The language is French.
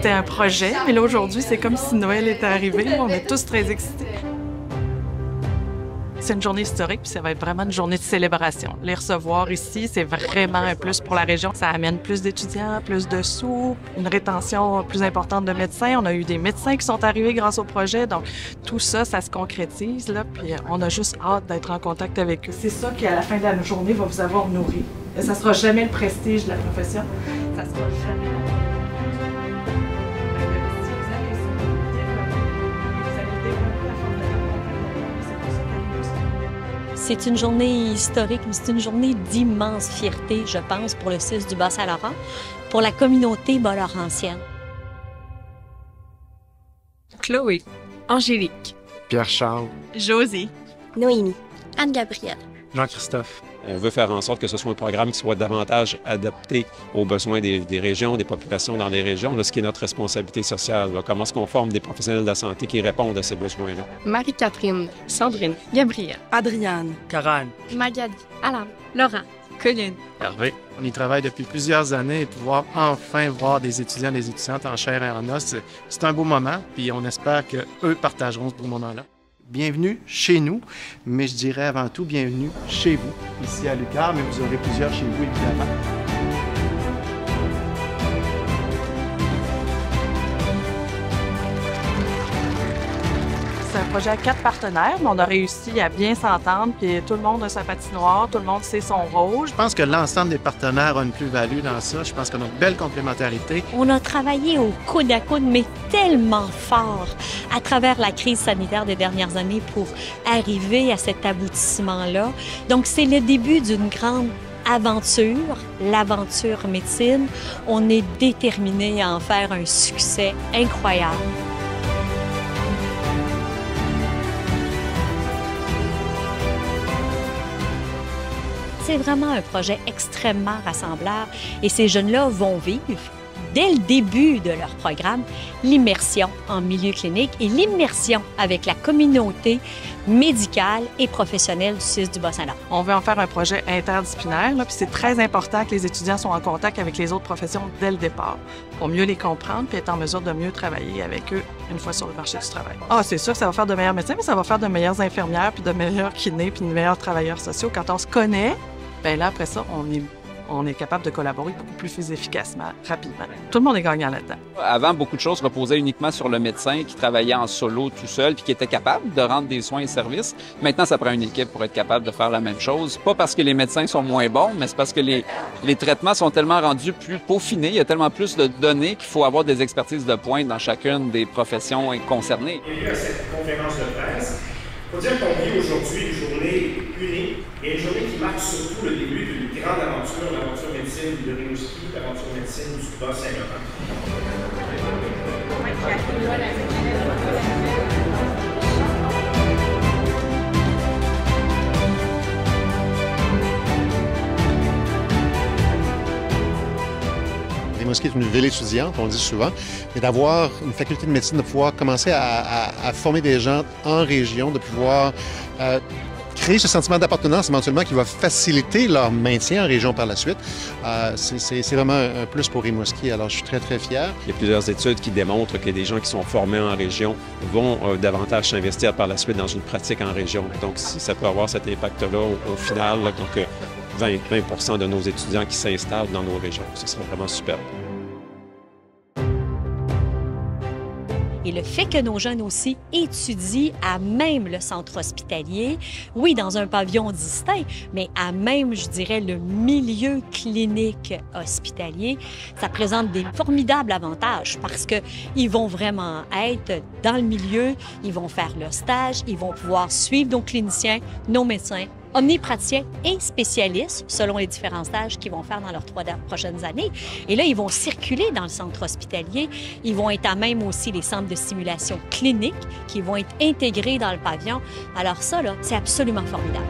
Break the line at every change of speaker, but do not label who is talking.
C'était un projet, mais là, aujourd'hui, c'est comme si Noël était arrivé. On est tous très excités. C'est une journée historique, puis ça va être vraiment une journée de célébration. Les recevoir ici, c'est vraiment un plus pour la région. Ça amène plus d'étudiants, plus de sous, une rétention plus importante de médecins. On a eu des médecins qui sont arrivés grâce au projet, donc tout ça, ça se concrétise, là, puis on a juste hâte d'être en contact avec eux. C'est ça qui, à la fin de la journée, va vous avoir nourri. Et ça sera jamais le prestige de la profession. Ça sera jamais...
C'est une journée historique, mais c'est une journée d'immense fierté, je pense, pour le CIUS du Bas-Saint-Laurent, pour la communauté bas-laurentienne.
Chloé, Angélique,
Pierre-Charles,
Josée,
Noémie, Anne-Gabrielle,
Jean-Christophe.
On veut faire en sorte que ce soit un programme qui soit davantage adapté aux besoins des régions, des populations dans les régions, là, ce qui est notre responsabilité sociale. Là. Comment est-ce qu'on forme des professionnels de la santé qui répondent à ces besoins-là?
Marie-Catherine,
Sandrine,
Gabrielle,
Adriane,
Caroline.
Magali, Alan,
Laurent, Colline.
Hervé. On y travaille depuis plusieurs années et pouvoir enfin voir des étudiants et des étudiantes en chair et en os, c'est un beau moment, puis on espère qu'eux partageront ce beau moment-là. Bienvenue chez nous, mais je dirais avant tout bienvenue chez vous, ici à l'UQAR, mais vous aurez plusieurs chez vous évidemment.
C'est un projet à 4 partenaires, mais on a réussi à bien s'entendre, puis tout le monde a sa patinoire, tout le monde sait son rôle.
Je pense que l'ensemble des partenaires a une plus-value dans ça. Je pense qu'on a une belle complémentarité.
On a travaillé au coude à coude, mais tellement fort à travers la crise sanitaire des dernières années pour arriver à cet aboutissement-là. Donc, c'est le début d'une grande aventure, l'aventure médecine. On est déterminé à en faire un succès incroyable. C'est vraiment un projet extrêmement rassembleur et ces jeunes-là vont vivre, dès le début de leur programme, l'immersion en milieu clinique et l'immersion avec la communauté médicale et professionnelle du CIUS du Bas-Saint-Laurent.
On veut en faire un projet interdisciplinaire, là, puis c'est très important que les étudiants soient en contact avec les autres professions dès le départ, pour mieux les comprendre puis être en mesure de mieux travailler avec eux une fois sur le marché du travail. Ah, c'est sûr que ça va faire de meilleurs médecins, mais ça va faire de meilleures infirmières, puis de meilleurs kinés, puis de meilleurs travailleurs sociaux. Quand on se connaît, bien là, après ça, on est capable de collaborer beaucoup plus efficacement, rapidement. Tout le monde est gagnant là-dedans.
Avant, beaucoup de choses reposaient uniquement sur le médecin qui travaillait en solo tout seul puis qui était capable de rendre des soins et services. Maintenant, ça prend une équipe pour être capable de faire la même chose. Pas parce que les médecins sont moins bons, mais c'est parce que les traitements sont tellement rendus plus peaufinés. Il y a tellement plus de données qu'il faut avoir des expertises de pointe dans chacune des professions concernées.
Et à cette conférence de presse, il faut dire qu'on vit aujourd'hui une journée unique et une journée qui marque surtout le début d'une grande aventure, l'aventure médecine de Rimouski, l'aventure médecine du Bas-Saint-Laurent.
Rimouski est une ville étudiante, on le dit souvent, mais d'avoir une faculté de médecine, de pouvoir commencer à former des gens en région, de pouvoir créer ce sentiment d'appartenance éventuellement qui va faciliter leur maintien en région par la suite, c'est vraiment un plus pour Rimouski. Alors, je suis très, très fier.
Il y a plusieurs études qui démontrent que des gens qui sont formés en région vont davantage s'investir par la suite dans une pratique en région. Donc, si ça peut avoir cet impact-là au final, là, donc 20% de nos étudiants qui s'installent dans nos régions, ce serait vraiment super.
Et le fait que nos jeunes aussi étudient à même le centre hospitalier, oui, dans un pavillon distinct, mais à même, je dirais, le milieu clinique hospitalier, ça présente des formidables avantages parce qu'ils vont vraiment être dans le milieu, ils vont faire leur stage, ils vont pouvoir suivre nos cliniciens, nos médecins, omnipraticiens et spécialistes selon les différents stages qu'ils vont faire dans leurs 3 prochaines années. Et là, ils vont circuler dans le centre hospitalier. Ils vont être à même aussi les centres de stimulation clinique qui vont être intégrés dans le pavillon. Alors ça, là, c'est absolument formidable.